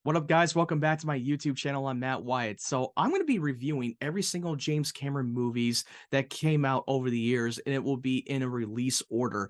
What up, guys? Welcome back to my YouTube channel. I'm Matt Wyatt. So I'm going to be reviewing every single James Cameron movies that came out over the years, and it will be in a release order.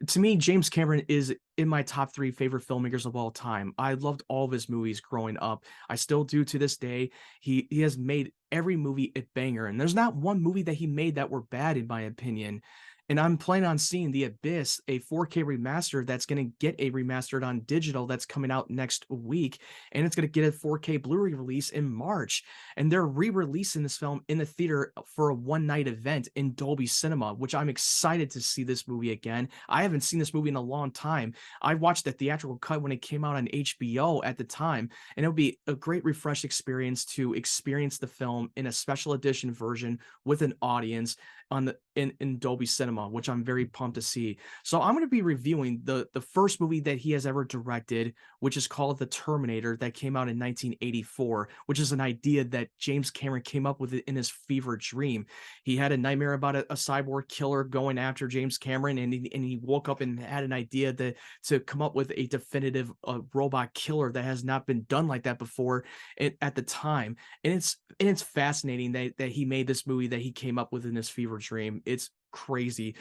To me, James Cameron is in my top three favorite filmmakers of all time. I loved all of his movies growing up. I still do to this day. He has made every movie a banger, and there's not one movie that he made that were bad, in my opinion. And I'm planning on seeing The Abyss, a 4K remaster that's going to get a remastered on digital that's coming out next week, and it's going to get a 4K Blu-ray release in March. And they're re-releasing this film in the theater for a one-night event in Dolby Cinema, which I'm excited to see this movie again. I haven't seen this movie in a long time. I watched the theatrical cut when it came out on HBO at the time, and it would be a great refresh experience to experience the film in a special edition version with an audience on the in Dolby Cinema, which I'm very pumped to see. So I'm going to be reviewing the first movie that he has ever directed, which is called The Terminator, that came out in 1984, which is an idea that James Cameron came up with in his fever dream. He had a nightmare about a cyborg killer going after James Cameron, and he woke up and had an idea to come up with a definitive robot killer that has not been done like that before at the time. And it's fascinating that he made this movie that he came up with in his fever dream. It's crazy.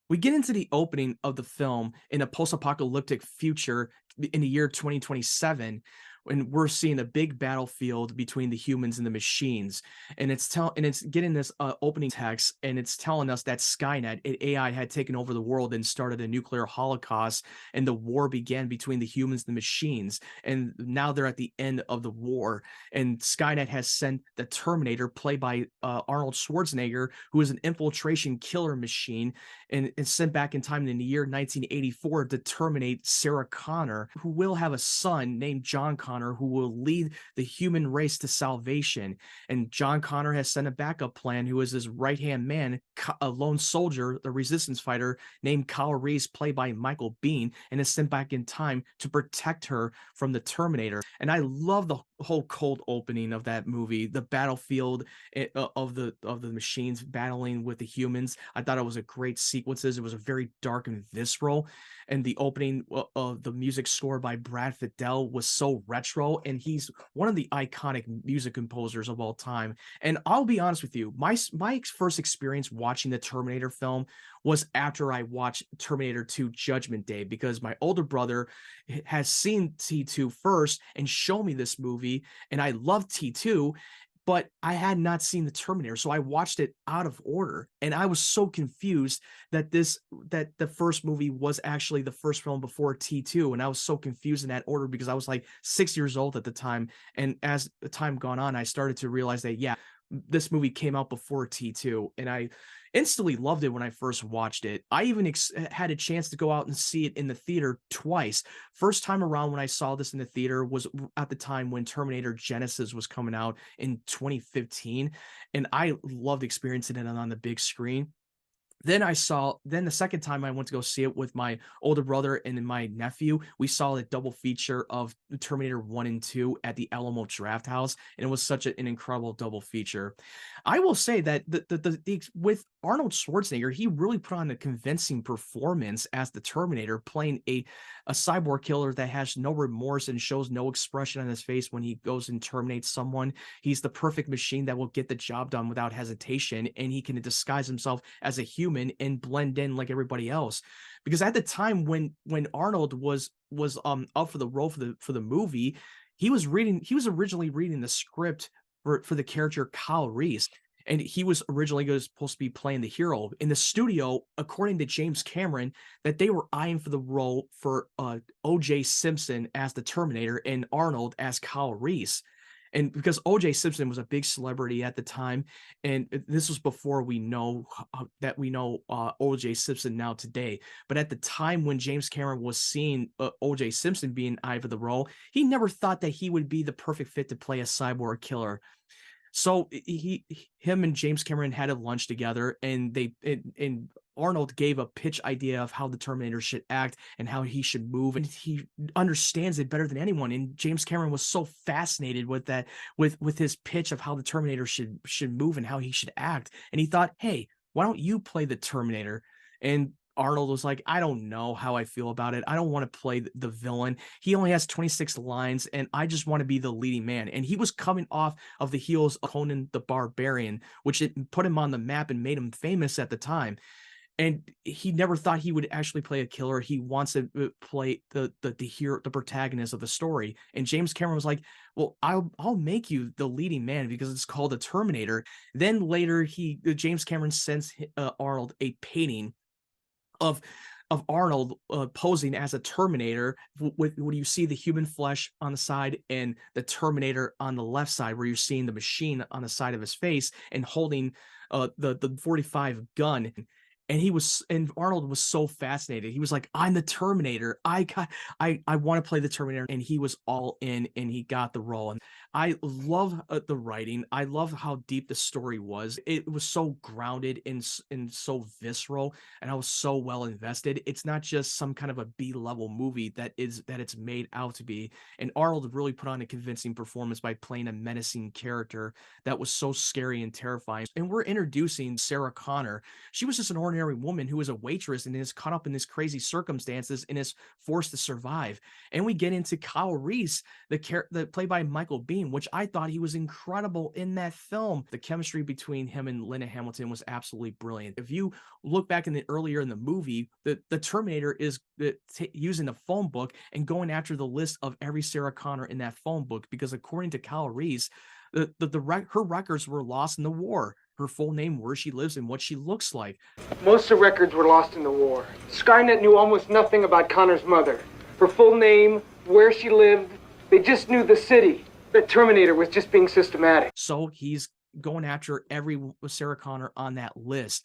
We get into the opening of the film in a post-apocalyptic future in the year 2027, when we're seeing a big battlefield between the humans and the machines. And it's getting this opening text, and it's telling us that Skynet, an AI, had taken over the world and started a nuclear holocaust, and the war began between the humans and the machines. And now they're at the end of the war, and Skynet has sent the Terminator, played by Arnold Schwarzenegger, who is an infiltration killer machine, and sent back in time in the year 1984 to terminate Sarah Connor, who will have a son named John Connor, who will lead the human race to salvation. And John Connor has sent a backup plan, who is his right-hand man, a lone soldier, the resistance fighter named Kyle Reese, played by Michael Biehn, and is sent back in time to protect her from the Terminator. And I love the whole cold opening of that movie, the battlefield of the machines battling with the humans. I thought it was a great sequences. It was a very dark and visceral, and the opening of the music score by Brad Fiedel was so retro, and he's one of the iconic music composers of all time. And I'll be honest with you, my first experience watching the Terminator film was after I watched Terminator 2 Judgment Day, because my older brother has seen T2 first and showed me this movie, and I loved T2, but I had not seen the Terminator, so I watched it out of order, and I was so confused that the first movie was actually the first film before T2, and I was so confused in that order because I was like 6 years old at the time, and as the time gone on, I started to realize that, yeah, this movie came out before T2, and I instantly loved it when I first watched it. I even had a chance to go out and see it in the theater twice. First time around when I saw this in the theater was at the time when Terminator Genesis was coming out in 2015, and I loved experiencing it on the big screen. Then the second time I went to go see it with my older brother and then my nephew, we saw the double feature of Terminator 1 and 2 at the Alamo Draft House, and it was such an incredible double feature. I will say that with Arnold Schwarzenegger, he really put on a convincing performance as the Terminator, playing a cyborg killer that has no remorse and shows no expression on his face when he goes and terminates someone. He's the perfect machine that will get the job done without hesitation, and he can disguise himself as a human and blend in like everybody else. Because at the time when Arnold was up for the role for the movie, he was originally reading the script for the character Kyle Reese, and he was originally supposed to be playing the hero. In the studio, according to James Cameron, that they were eyeing for the role for O.J. Simpson as the Terminator and Arnold as Kyle Reese. And because O.J. Simpson was a big celebrity at the time, and this was before we know O.J. Simpson now today. But at the time when James Cameron was seeing O.J. Simpson being eyed for the role, he never thought that he would be the perfect fit to play a cyborg killer. So him and James Cameron had a lunch together, and and Arnold gave a pitch idea of how the Terminator should act and how he should move, and he understands it better than anyone. And James Cameron was so fascinated with that, with his pitch of how the Terminator should move and how he should act. And he thought, hey, why don't you play the Terminator? And Arnold was like, I don't know how I feel about it. I don't want to play the villain. He only has 26 lines, and I just want to be the leading man. And he was coming off of the heels of Conan the Barbarian, which it put him on the map and made him famous at the time. And he never thought he would actually play a killer. He wants to play the hero, the protagonist of the story. And James Cameron was like, "Well, I'll make you the leading man because it's called the Terminator." Then later, James Cameron sends Arnold a painting of Arnold posing as a Terminator with when you see the human flesh on the side and the Terminator on the left side, where you're seeing the machine on the side of his face and holding the 45 gun. And Arnold was so fascinated. He was like, "I'm the Terminator. I want to play the Terminator." And he was all in, and he got the role. And I love the writing. I love how deep the story was. It was so grounded and so visceral, and I was so well invested. It's not just some kind of a B-level movie that it's made out to be. And Arnold really put on a convincing performance by playing a menacing character that was so scary and terrifying. And we're introducing Sarah Connor. She was just an ordinary woman who is a waitress and is caught up in these crazy circumstances and is forced to survive. And we get into Kyle Reese, the played by Michael Biehn, which I thought he was incredible in that film. The chemistry between him and Linda Hamilton was absolutely brilliant. If you look back earlier in the movie, the Terminator is using a phone book and going after the list of every Sarah Connor in that phone book, because according to Kyle Reese, her records were lost in the war. Her full name, where she lives, and what she looks like. Most of the records were lost in the war. Skynet knew almost nothing about Connor's mother. Her full name, where she lived, they just knew the city. The Terminator was just being systematic. So he's going after every Sarah Connor on that list.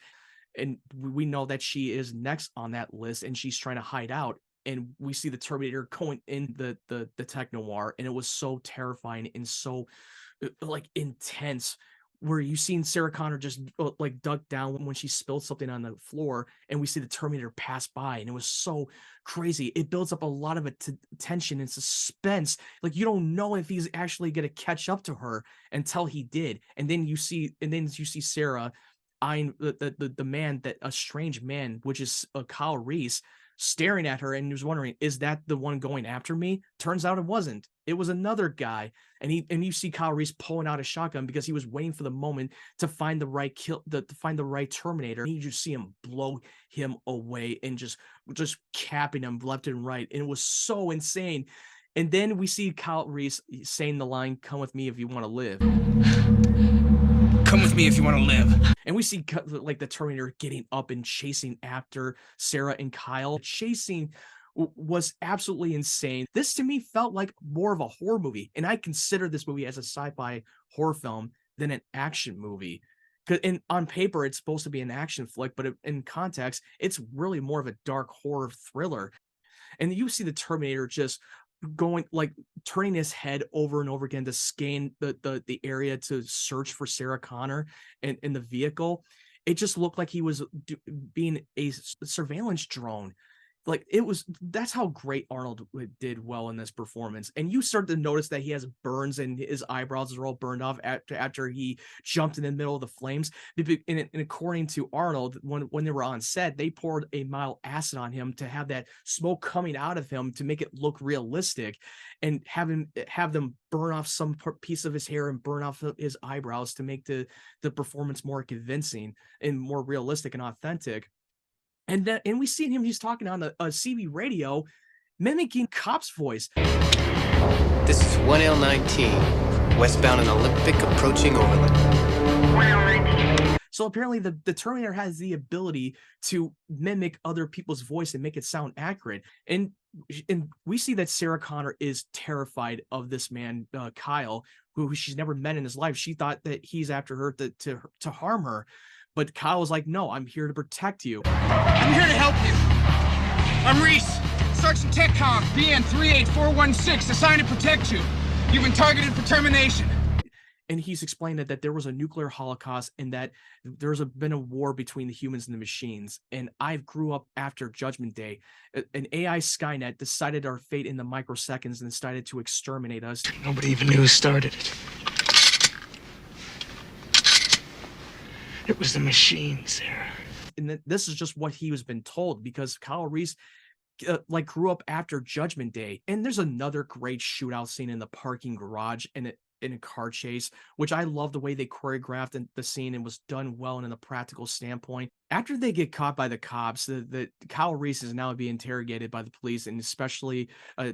And we know that she is next on that list, and she's trying to hide out. And we see the Terminator going in the tech noir, and it was so terrifying and so like intense, where you seen Sarah Connor just like duck down when she spilled something on the floor, and we see the Terminator pass by, and it was so crazy. It builds up a lot of tension and suspense. Like, you don't know if he's actually going to catch up to her until he did. And then you see Sarah eyeing the man, that a strange man, which is Kyle Reese, staring at her, and he was wondering, is that the one going after me? Turns out it wasn't. It was another guy. And you see Kyle Reese pulling out a shotgun because he was waiting for the moment to find the right to find the right Terminator. And you just see him blow him away and just capping him left and right. And it was so insane. And then we see Kyle Reese saying the line, "Come with me if you want to live. Come with me if you want to live." And we see like the Terminator getting up and chasing after Sarah and Kyle. Chasing was absolutely insane. This to me felt like more of a horror movie, and I consider this movie as a sci-fi horror film than an action movie. And on paper, it's supposed to be an action flick, but in context, it's really more of a dark horror thriller. And you see the Terminator just going, like, turning his head over and over again to scan the area to search for Sarah Connor in the vehicle. It just looked like he was being a surveillance drone. Like, that's how great Arnold did well in this performance. And you start to notice that he has burns and his eyebrows are all burned off after he jumped in the middle of the flames. And according to Arnold, when they were on set, they poured a mild acid on him to have that smoke coming out of him to make it look realistic, and have them burn off some piece of his hair and burn off his eyebrows to make the performance more convincing and more realistic and authentic. And we see him, he's talking on a CB radio, mimicking cop's voice. This is 1L19, westbound and Olympic approaching Overland. 1L19. So apparently the Terminator has the ability to mimic other people's voice and make it sound accurate. And we see that Sarah Connor is terrified of this man, Kyle, who she's never met in his life. She thought that he's after her to harm her. But Kyle was like, "No, I'm here to protect you. I'm here to help you. I'm Reese, Sergeant TechCom, Biehn 38416, assigned to protect you. You've been targeted for termination." And he's explained that there was a nuclear holocaust and that there's been a war between the humans and the machines. And I grew up after Judgment Day. An AI Skynet decided our fate in the microseconds and decided to exterminate us. Nobody even knew who started it. It was the machine, Sarah. and this is just what he was been told, because Kyle Reese like grew up after Judgment Day. And there's another great shootout scene in the parking garage in a car chase, which I love the way they choreographed and the scene and was done well in a practical standpoint. After they get caught by the cops, the Kyle Reese is now being interrogated by the police, and especially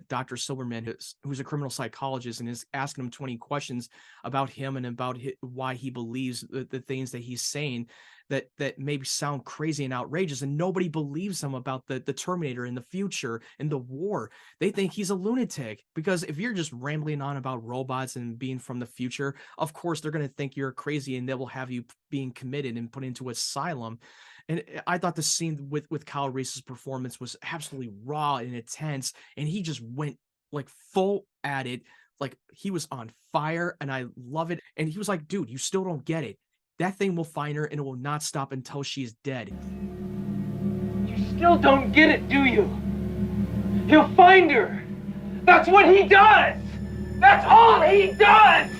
Dr. Silverman, who's a criminal psychologist, and is asking him 20 questions about him and about why he believes the things that he's saying that maybe sound crazy and outrageous, and nobody believes him about the Terminator in the future and the war. They think he's a lunatic, because if you're just rambling on about robots and being from the future, of course they're going to think you're crazy, and they will have you being committed and put into asylum. And I thought the scene with Kyle Reese's performance was absolutely raw and intense, and he just went like full at it, like he was on fire, and I love it. And he was like, dude, you still don't get it. That thing will find her, and it will not stop until she is dead. You still don't get it, do you? He'll find her. That's what he does. That's all he does.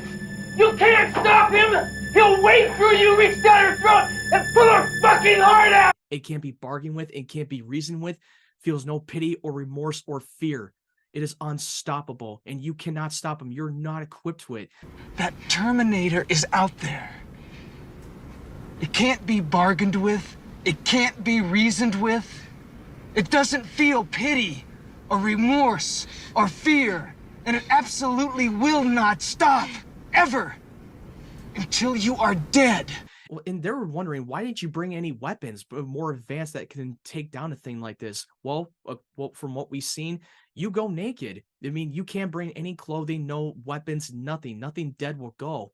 You can't stop him. He'll wait for you, reach down her throat, and pull her fucking heart out. It can't be bargained with. It can't be reasoned with. Feels no pity or remorse or fear. It is unstoppable, and you cannot stop him. You're not equipped to it. That Terminator is out there. It can't be bargained with. It can't be reasoned with. It doesn't feel pity or remorse or fear. And it absolutely will not stop, ever, until you are dead. Well, and they were wondering, why didn't you bring any weapons more advanced that can take down a thing like this? Well, from what we've seen, you go naked. I mean, you can't bring any clothing, no weapons, nothing. Nothing dead will go.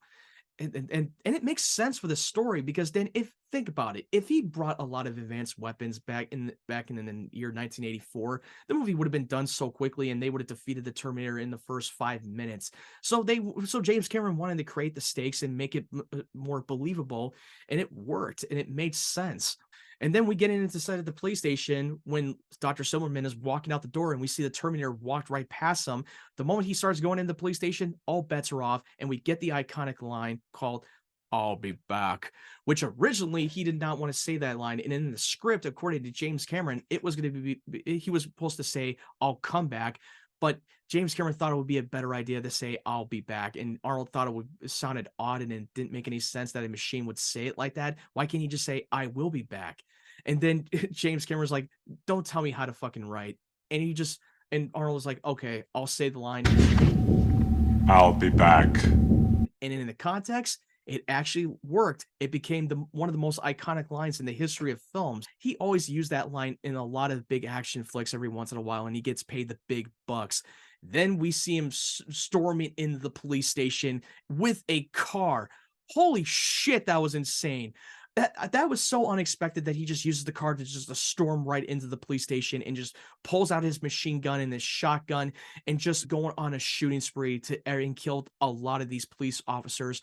And it makes sense for the story, because then think about it, if he brought a lot of advanced weapons back in the year 1984, the movie would have been done so quickly, and they would have defeated the Terminator in the first 5 minutes. So James Cameron wanted to create the stakes and make it more believable, and it worked, and it made sense. And then we get into the side of the police station when Dr. Silverman is walking out the door, and we see the Terminator walked right past him. The moment he starts going into the police station, all bets are off, and we get the iconic line called, "I'll be back," which originally he did not want to say that line. And in the script, according to James Cameron, it was going to be, he was supposed to say, "I'll come back." But James Cameron thought it would be a better idea to say, "I'll be back." And Arnold thought it sounded odd, and it didn't make any sense that a machine would say it like that. Why can't he just say, "I will be back"? And then James Cameron's like, "Don't tell me how to fucking write." And Arnold was like, "Okay, I'll say the line. I'll be back." And in the context, it actually worked. It became one of the most iconic lines in the history of films. He always used that line in a lot of big action flicks every once in a while, and he gets paid the big bucks. Then we see him storming into the police station with a car. Holy shit, that was insane. That was so unexpected that he just uses the car to just storm right into the police station and just pulls out his machine gun and his shotgun and just going on a shooting spree and killed a lot of these police officers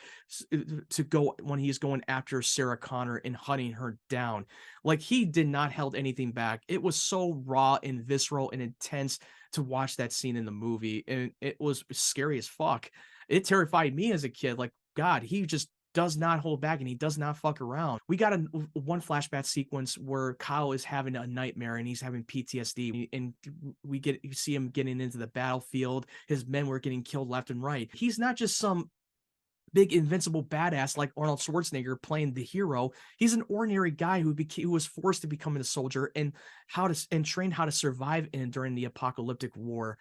to go when he's going after Sarah Connor and hunting her down. Like, he did not hold anything back. It was so raw and visceral and intense to watch that scene in the movie, and it was scary as fuck. It terrified me as a kid. Like, God, he just does not hold back, and he does not fuck around. We got one flashback sequence where Kyle is having a nightmare and he's having PTSD, and you see him getting into the battlefield. His men were getting killed left and right. He's not just some big invincible badass like Arnold Schwarzenegger playing the hero. He's an ordinary guy who was forced to become a soldier and trained how to survive during the apocalyptic war.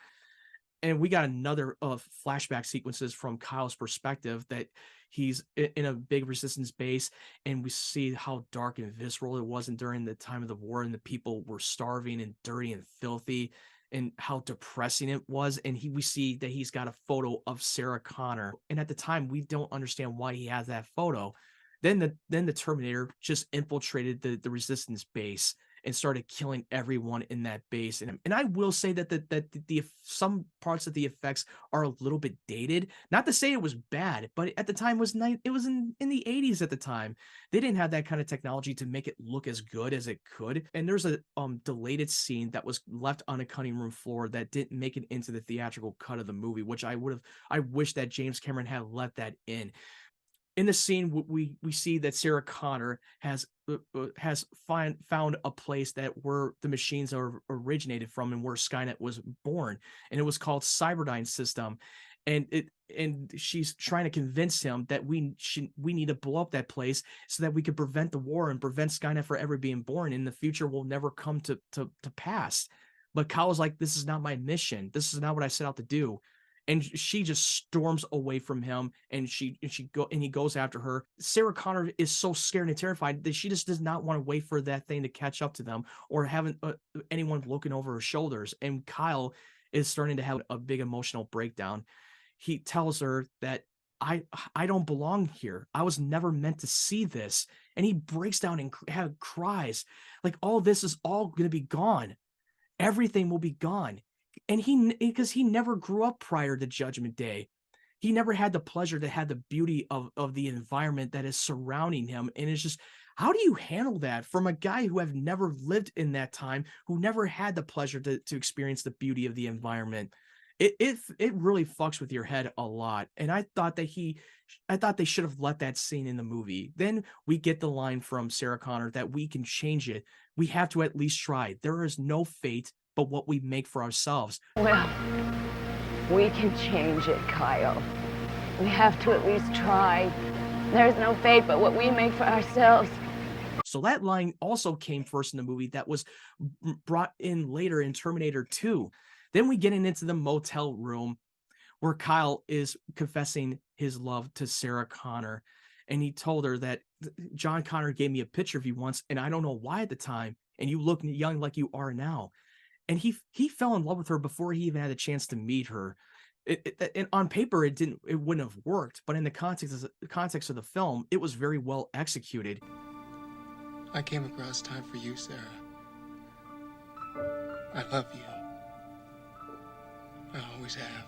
And we got another flashback sequences from Kyle's perspective, that he's in a big resistance base, and we see how dark and visceral it was during the time of the war, and the people were starving and dirty and filthy, and how depressing it was. And we see that he's got a photo of Sarah Connor, and at the time we don't understand why he has that photo. Then the Terminator just infiltrated the resistance base and started killing everyone in that base. And I will say that some parts of the effects are a little bit dated. Not to say it was bad, but at the time it was in the 80s at the time. They didn't have that kind of technology to make it look as good as it could. And there's a deleted scene that was left on a cutting room floor that didn't make it into the theatrical cut of the movie, which I wish that James Cameron had let that in. In the scene, we see that Sarah Connor has found a place that where the machines are originated from and where Skynet was born, and it was called Cyberdyne System, and she's trying to convince him that we need to blow up that place so that we could prevent the war and prevent Skynet from ever being born. In the future will never come to pass. But Kyle's like, this is not my mission. This is not what I set out to do. And she just storms away from him, and he goes after her. Sarah Connor is so scared and terrified that she just does not want to wait for that thing to catch up to them or having anyone looking over her shoulders. And Kyle is starting to have a big emotional breakdown. He tells her that I don't belong here. I was never meant to see this. And he breaks down and cries like, all this is all going to be gone. Everything will be gone. And because he never grew up prior to Judgment Day. He never had the pleasure to have the beauty of the environment that is surrounding him. And it's just, how do you handle that from a guy who have never lived in that time, who never had the pleasure to experience the beauty of the environment? It really fucks with your head a lot. And I thought they should have let that scene in the movie. Then we get the line from Sarah Connor that we can change it. We have to at least try. There is no fate but what we make for ourselves. Well, we can change it, Kyle. We have to at least try. There's no fate but what we make for ourselves. So that line also came first in the movie that was brought in later in Terminator 2. Then we get into the motel room where Kyle is confessing his love to Sarah Connor. And he told her that John Connor gave me a picture of you once, and I don't know why at the time, and you look young like you are now. And he fell in love with her before he even had a chance to meet her. And on paper, it wouldn't have worked, but in the context of the film, it was very well executed. I came across time for you, Sarah. I love you. I always have.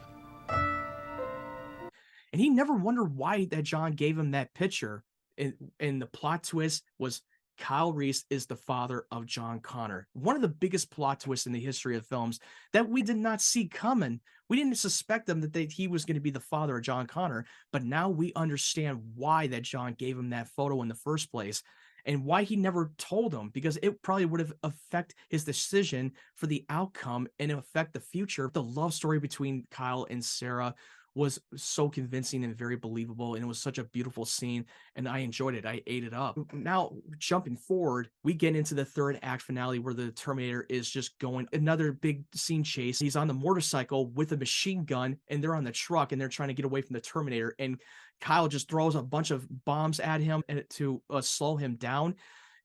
And he never wondered why that John gave him that picture. And the plot twist was Kyle Reese is the father of John Connor. One of the biggest plot twists in the history of films that we did not see coming. We didn't suspect him that he was going to be the father of John Connor, but now we understand why that John gave him that photo in the first place and why he never told him, because it probably would have affected his decision for the outcome and affect the future. The love story between Kyle and Sarah was so convincing and very believable, and it was such a beautiful scene, and I enjoyed it. I ate it up. Now, jumping forward, we get into the third act finale where the Terminator is just going another big scene chase. He's on the motorcycle with a machine gun, and they're on the truck, and they're trying to get away from the Terminator, and Kyle just throws a bunch of bombs at him to slow him down.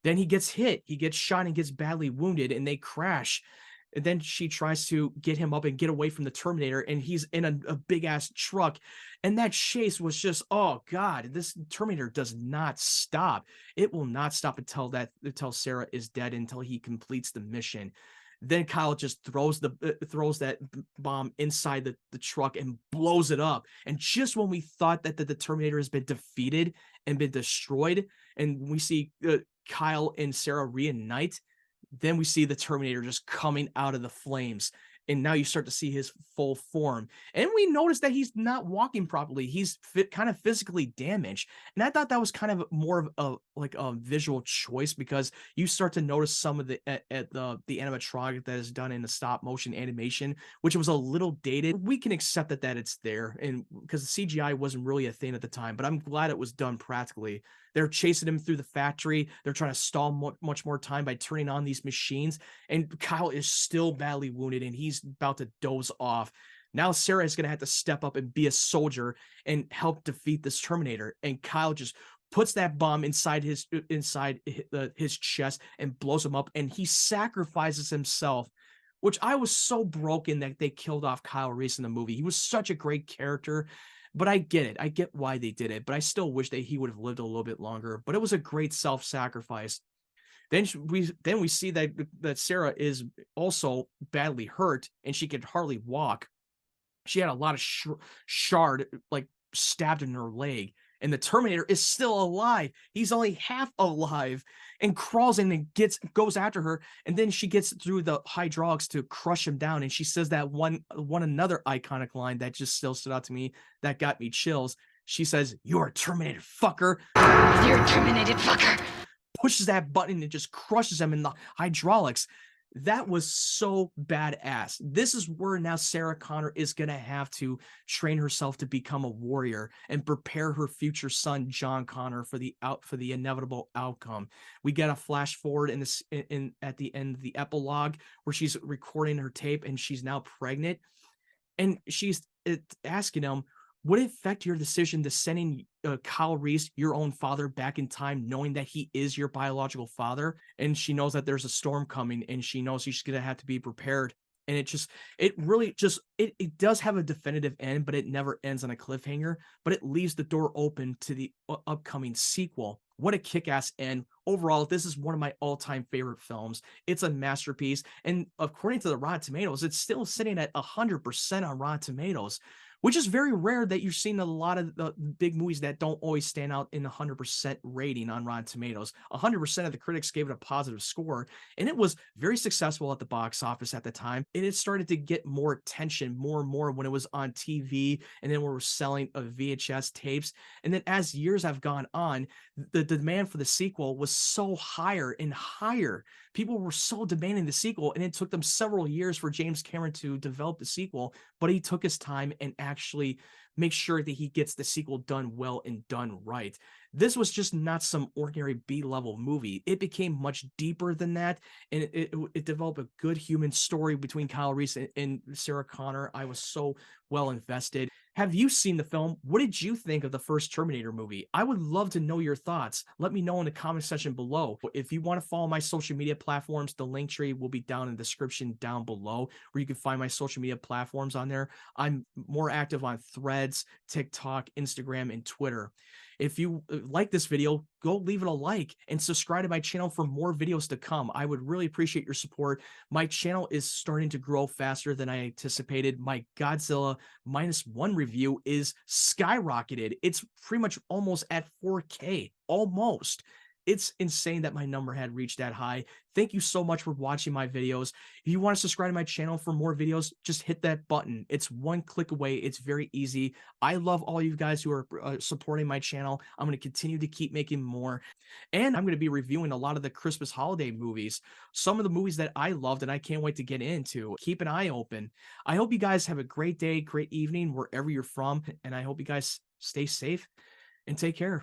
Then he gets hit, he gets shot and gets badly wounded, and they crash. And then she tries to get him up and get away from the Terminator, and he's in a big ass truck. And that chase was just, oh God, this Terminator does not stop. It will not stop until Sarah is dead, until he completes the mission. Then Kyle just throws that bomb inside the truck and blows it up. And just when we thought that the Terminator has been defeated and been destroyed, and we see Kyle and Sarah reunite, then we see the Terminator just coming out of the flames. And now you start to see his full form. And we notice that he's not walking properly. He's kind of physically damaged. And I thought that was kind of more of a visual choice, because you start to notice some of the animatronic that is done in the stop motion animation, which was a little dated. We can accept that it's there, and because the CGI wasn't really a thing at the time, but I'm glad it was done practically. They're chasing him through the factory. They're trying to stall much more time by turning on these machines. And Kyle is still badly wounded, and he's about to doze off. Now Sarah is going to have to step up and be a soldier and help defeat this Terminator. And Kyle just puts that bomb inside his chest and blows him up. And he sacrifices himself, which I was so broken that they killed off Kyle Reese in the movie. He was such a great character. But I get it. I get why they did it. But I still wish that he would have lived a little bit longer. But it was a great self-sacrifice. Then we see that Sarah is also badly hurt, and she could hardly walk. She had a lot of shard like stabbed in her leg. And the Terminator is still alive. He's only half alive, and crawls in and goes after her. And then she gets through the hydraulics to crush him down. And she says that another iconic line that just still stood out to me, that got me chills. She says, "You're a terminated fucker." You're a terminated fucker. Pushes that button and just crushes him in the hydraulics. That was so badass. This is where now Sarah Connor is going to have to train herself to become a warrior and prepare her future son John Connor for the inevitable outcome. We get a flash forward in this in at the end of the epilogue where she's recording her tape and she's now pregnant, and she's asking him, would it affect your decision to sending Kyle Reese, your own father, back in time, knowing that he is your biological father? And she knows that there's a storm coming, and she knows she's going to have to be prepared. And it does have a definitive end, but it never ends on a cliffhanger. But it leaves the door open to the upcoming sequel. What a kick-ass end. Overall, this is one of my all-time favorite films. It's a masterpiece. And according to the Rotten Tomatoes, it's still sitting at 100% on Rotten Tomatoes, which is very rare that you're seeing a lot of the big movies that don't always stand out in 100% rating on Rotten Tomatoes. 100% of the critics gave it a positive score, and it was very successful at the box office at the time. And it started to get more attention more and more when it was on TV, and then we were selling VHS tapes. And then as years have gone on, the demand for the sequel was so higher and higher. People were so demanding the sequel, and it took them several years for James Cameron to develop the sequel, but he took his time and actually make sure that he gets the sequel done well and done right. This was just not some ordinary B-level movie. It became much deeper than that, and it developed a good human story between Kyle Reese and Sarah Connor. I was so well invested. Have you seen the film? What did you think of the first Terminator movie? I would love to know your thoughts. Let me know in the comment section below. If you want to follow my social media platforms, the link tree will be down in the description down below, where you can find my social media platforms on there. I'm more active on Threads, TikTok, Instagram, and Twitter. If you like this video, go leave it a like and subscribe to my channel for more videos to come. I would really appreciate your support. My channel is starting to grow faster than I anticipated. My Godzilla -1 review is skyrocketed. It's pretty much almost at 4K, almost. It's insane that my number had reached that high. Thank you so much for watching my videos. If you want to subscribe to my channel for more videos, just hit that button. It's one click away. It's very easy. I love all you guys who are supporting my channel. I'm going to continue to keep making more. And I'm going to be reviewing a lot of the Christmas holiday movies, some of the movies that I loved and I can't wait to get into. Keep an eye open. I hope you guys have a great day, great evening, wherever you're from. And I hope you guys stay safe and take care.